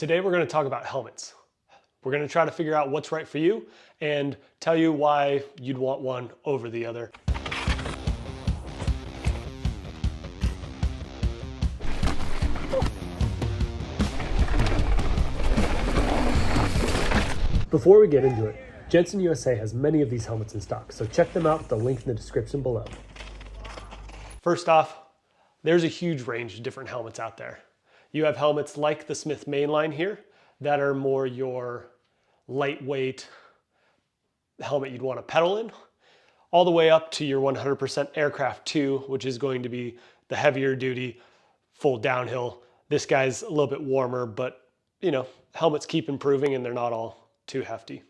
Today we're going to talk about helmets. We're going to try to figure out what's right for you and tell you why you'd want one over the other. Before we get into it, Jensen USA has many of these helmets in stock, so check them out with the link in the description below. First off, there's a huge range of different helmets out there. You have helmets like the Smith Mainline here that are more your lightweight helmet you'd want to pedal in, all the way up to your 100% Aircraft 2, which is going to be the heavier duty, full downhill. This guy's a little bit warmer, but you know, helmets keep improving and they're not all too hefty.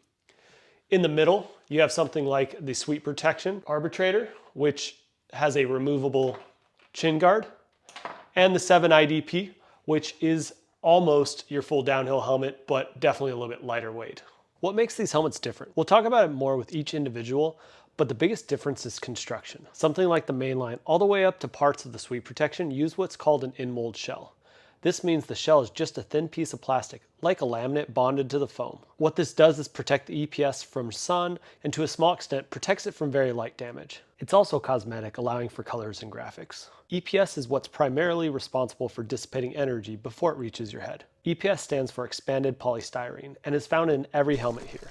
In the middle, you have something like the Sweet Protection Arbitrator, which has a removable chin guard, and the 7 IDP, which is almost your full downhill helmet, but definitely a little bit lighter weight. What makes these helmets different? We'll talk about it more with each individual, but the biggest difference is construction. Something like the Mainline, all the way up to parts of the Sweet Protection, use what's called an in-mold shell. This means the shell is just a thin piece of plastic, like a laminate bonded to the foam. What this does is protect the EPS from sun, and to a small extent, protects it from very light damage. It's also cosmetic, allowing for colors and graphics. EPS is what's primarily responsible for dissipating energy before it reaches your head. EPS stands for expanded polystyrene, and is found in every helmet here.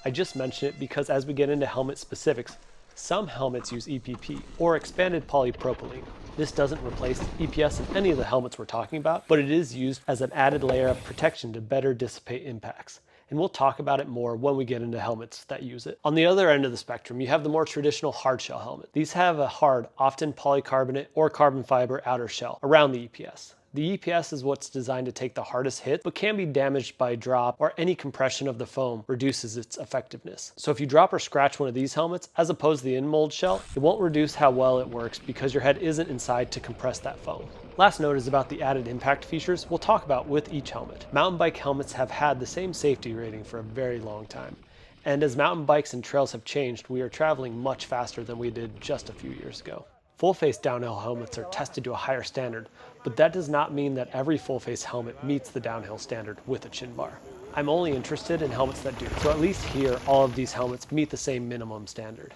I just mention it because as we get into helmet specifics, some helmets use EPP, or expanded polypropylene. This doesn't replace EPS in any of the helmets we're talking about, but it is used as an added layer of protection to better dissipate impacts. And we'll talk about it more when we get into helmets that use it. On the other end of the spectrum, you have the more traditional hard shell helmet. These have a hard, often polycarbonate or carbon fiber outer shell around the EPS. The EPS is what's designed to take the hardest hit, but can be damaged by drop, or any compression of the foam reduces its effectiveness. So if you drop or scratch one of these helmets, as opposed to the in-mold shell, it won't reduce how well it works because your head isn't inside to compress that foam. Last note is about the added impact features we'll talk about with each helmet. Mountain bike helmets have had the same safety rating for a very long time. And as mountain bikes and trails have changed, we are traveling much faster than we did just a few years ago. Full-face downhill helmets are tested to a higher standard, but that does not mean that every full-face helmet meets the downhill standard with a chin bar. I'm only interested in helmets that do, so at least here, all of these helmets meet the same minimum standard.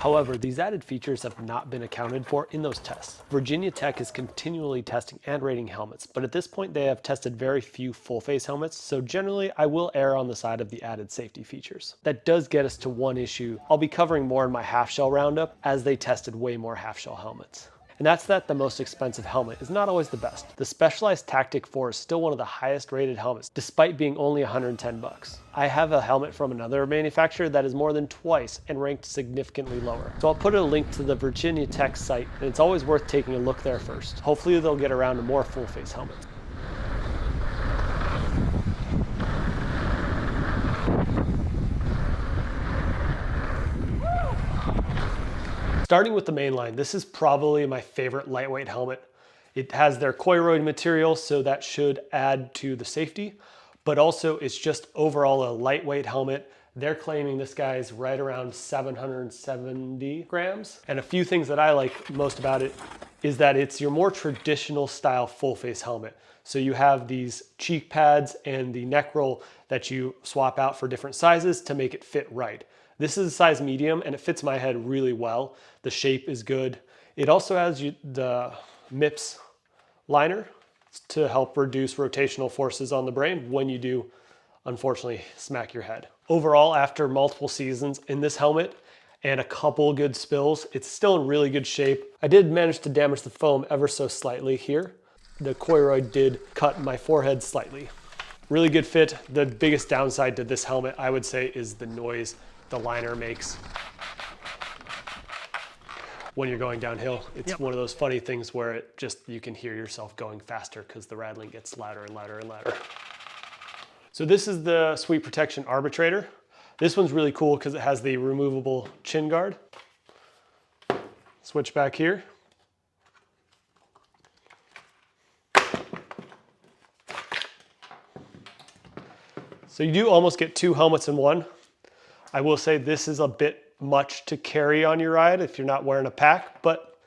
However, these added features have not been accounted for in those tests. Virginia Tech is continually testing and rating helmets, but at this point they have tested very few full-face helmets, so generally I will err on the side of the added safety features. That does get us to one issue I'll be covering more in my half-shell roundup, as they tested way more half-shell helmets. And that's that the most expensive helmet is not always the best. The Specialized Tactic 4 is still one of the highest rated helmets, despite being only $110. I have a helmet from another manufacturer that is more than twice and ranked significantly lower. So I'll put a link to the Virginia Tech site, and it's always worth taking a look there first. Hopefully they'll get around to more full-face helmets. Starting with the Mainline, this is probably my favorite lightweight helmet. It has their coiroid material, so that should add to the safety, but also it's just overall a lightweight helmet. They're claiming this guy is right around 770 grams. And a few things that I like most about it is that it's your more traditional style full face helmet. So you have these cheek pads and the neck roll that you swap out for different sizes to make it fit right. This is a size medium and it fits my head really well. The shape is good. It also has the MIPS liner to help reduce rotational forces on the brain when you do, unfortunately, smack your head. Overall, after multiple seasons in this helmet and a couple good spills, it's still in really good shape. I did manage to damage the foam ever so slightly here. The coiroid did cut my forehead slightly. Really good fit. The biggest downside to this helmet, I would say, is the noise the liner makes when you're going downhill. It's one of those funny things where it just, you can hear yourself going faster because the rattling gets louder and louder and louder. So this is the Sweet Protection Arbitrator. This one's really cool because it has the removable chin guard. Switch back here. So you do almost get two helmets in one. I will say this is a bit much to carry on your ride if you're not wearing a pack, but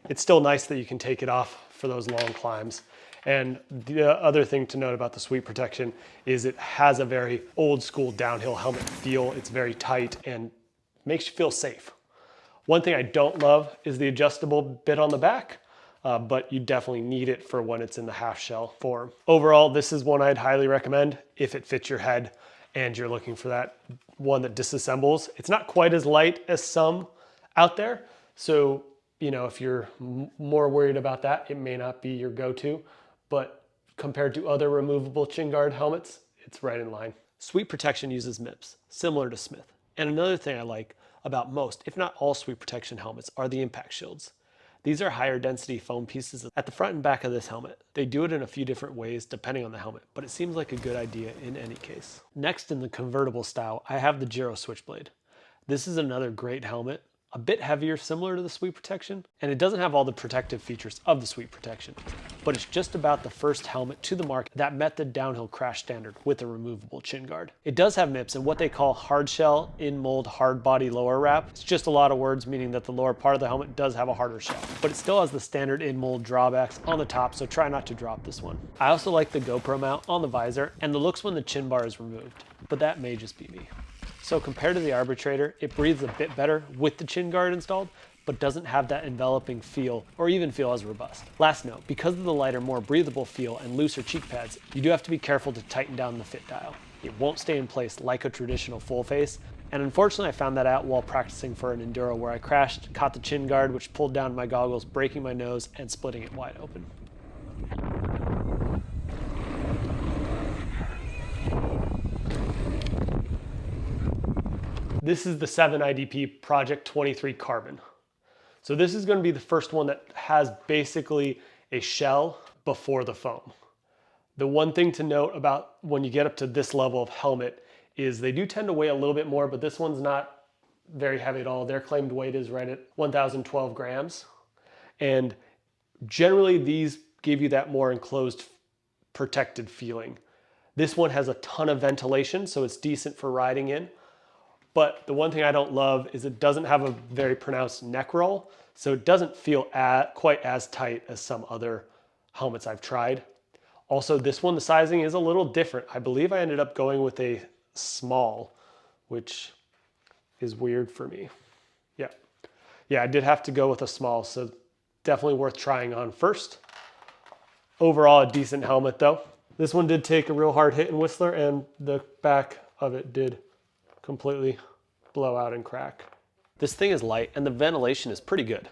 it's still nice that you can take it off for those long climbs. And the other thing to note about the Sweep Protection is it has a very old school downhill helmet feel. It's very tight and makes you feel safe. One thing I don't love is the adjustable bit on the back, but you definitely need it for when it's in the half shell form. Overall, this is one I'd highly recommend if it fits your head and you're looking for that one that disassembles. It's not quite as light as some out there. So, you know, if you're more worried about that, it may not be your go-to, but compared to other removable chin guard helmets, it's right in line. Sweep Protection uses MIPS, similar to Smith. And another thing I like about most, if not all Sweep Protection helmets, are the impact shields. These are higher density foam pieces at the front and back of this helmet. They do it in a few different ways depending on the helmet, but it seems like a good idea in any case. Next, in the convertible style, I have the Giro Switchblade. This is another great helmet, a bit heavier, similar to the Sweep Protection, and it doesn't have all the protective features of the Sweep Protection, but it's just about the first helmet to the market that met the downhill crash standard with a removable chin guard. It does have MIPS and what they call hard shell in mold hard body lower wrap. It's just a lot of words, meaning that the lower part of the helmet does have a harder shell, but it still has the standard in mold drawbacks on the top, so try not to drop this one. I also like the GoPro mount on the visor and the looks when the chin bar is removed, but that may just be me. So compared to the Arbitrator, it breathes a bit better with the chin guard installed, but doesn't have that enveloping feel or even feel as robust. Last note, because of the lighter, more breathable feel and looser cheek pads, you do have to be careful to tighten down the fit dial. It won't stay in place like a traditional full face, and unfortunately I found that out while practicing for an enduro where I crashed, caught the chin guard, which pulled down my goggles, breaking my nose and splitting it wide open. This is the 7IDP Project 23 Carbon. So this is going to be the first one that has basically a shell before the foam. The one thing to note about when you get up to this level of helmet is they do tend to weigh a little bit more, but this one's not very heavy at all. Their claimed weight is right at 1,012 grams. And generally these give you that more enclosed, protected feeling. This one has a ton of ventilation, so it's decent for riding in. But the one thing I don't love is it doesn't have a very pronounced neck roll, so it doesn't feel quite as tight as some other helmets I've tried. Also, this one, the sizing is a little different. I believe I ended up going with a small, which is weird for me. Yeah, I did have to go with a small, so definitely worth trying on first. Overall, a decent helmet though. This one did take a real hard hit in Whistler, and the back of it did completely blow out and crack. This thing is light and the ventilation is pretty good.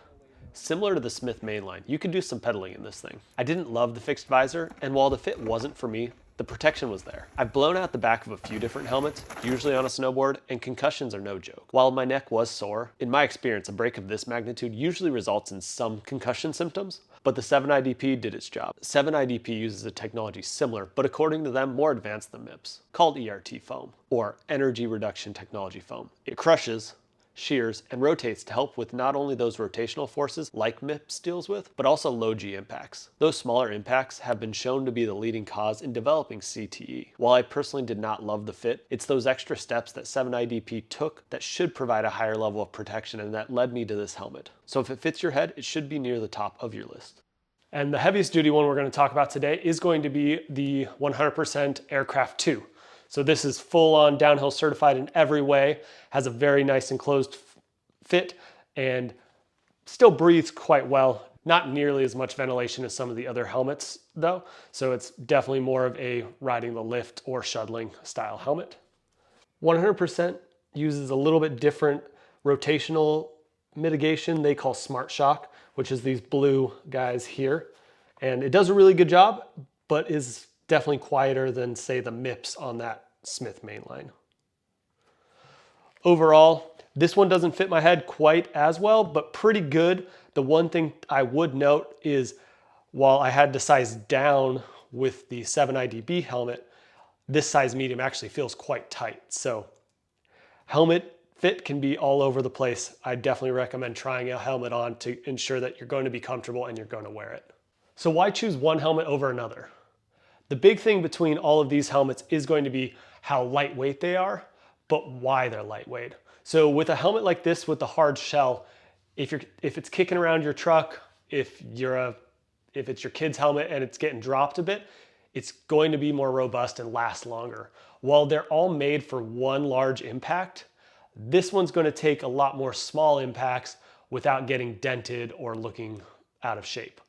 Similar to the Smith Mainline, you can do some pedaling in this thing. I didn't love the fixed visor, and while the fit wasn't for me, the protection was there. I've blown out the back of a few different helmets, usually on a snowboard, and concussions are no joke. While my neck was sore, in my experience, a break of this magnitude usually results in some concussion symptoms, but the 7IDP did its job. 7IDP uses a technology similar, but according to them, more advanced than MIPS, called ERT foam, or energy reduction technology foam. It crushes, shears, and rotates to help with not only those rotational forces like MIPS deals with, but also low G impacts. Those smaller impacts have been shown to be the leading cause in developing CTE. While I personally did not love the fit, it's those extra steps that 7IDP took that should provide a higher level of protection, and that led me to this helmet. So if it fits your head, it should be near the top of your list. And the heaviest duty one we're going to talk about today is going to be the 100% Aircraft 2. So this is full on downhill certified in every way, has a very nice enclosed fit, and still breathes quite well. Not nearly as much ventilation as some of the other helmets though. So it's definitely more of a riding the lift or shuttling style helmet. 100% uses a little bit different rotational mitigation they call Smart Shock, which is these blue guys here. And it does a really good job, but is definitely quieter than say the MIPS on that Smith Mainline. Overall, this one doesn't fit my head quite as well, but pretty good. The one thing I would note is while I had to size down with the 7IDP helmet, this size medium actually feels quite tight. So helmet fit can be all over the place. I definitely recommend trying a helmet on to ensure that you're going to be comfortable and you're going to wear it. So why choose one helmet over another? The big thing between all of these helmets is going to be how lightweight they are, but why they're lightweight. So with a helmet like this with the hard shell, if it's kicking around your truck, if you're a if it's your kid's helmet and it's getting dropped a bit, it's going to be more robust and last longer. While they're all made for one large impact, this one's going to take a lot more small impacts without getting dented or looking out of shape.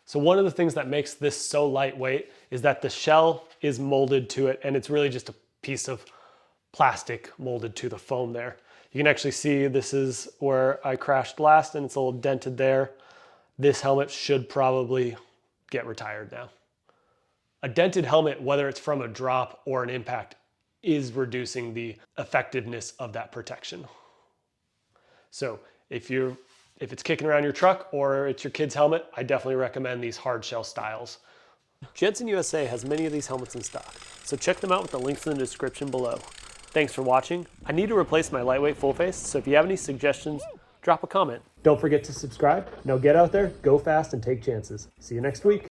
So one of the things that makes this so lightweight is that the shell is molded to it, and it's really just a piece of plastic molded to the foam there. You can actually see this is where I crashed last, and it's a little dented there. This helmet should probably get retired now. A dented helmet, whether it's from a drop or an impact, is reducing the effectiveness of that protection. So if it's kicking around your truck or it's your kid's helmet, I definitely recommend these hard shell styles. Jensen USA has many of these helmets in stock, so check them out with the links in the description below. Thanks for watching. I need to replace my lightweight full face, so if you have any suggestions, drop a comment. Don't forget to subscribe. Now get out there, go fast, and take chances. See you next week.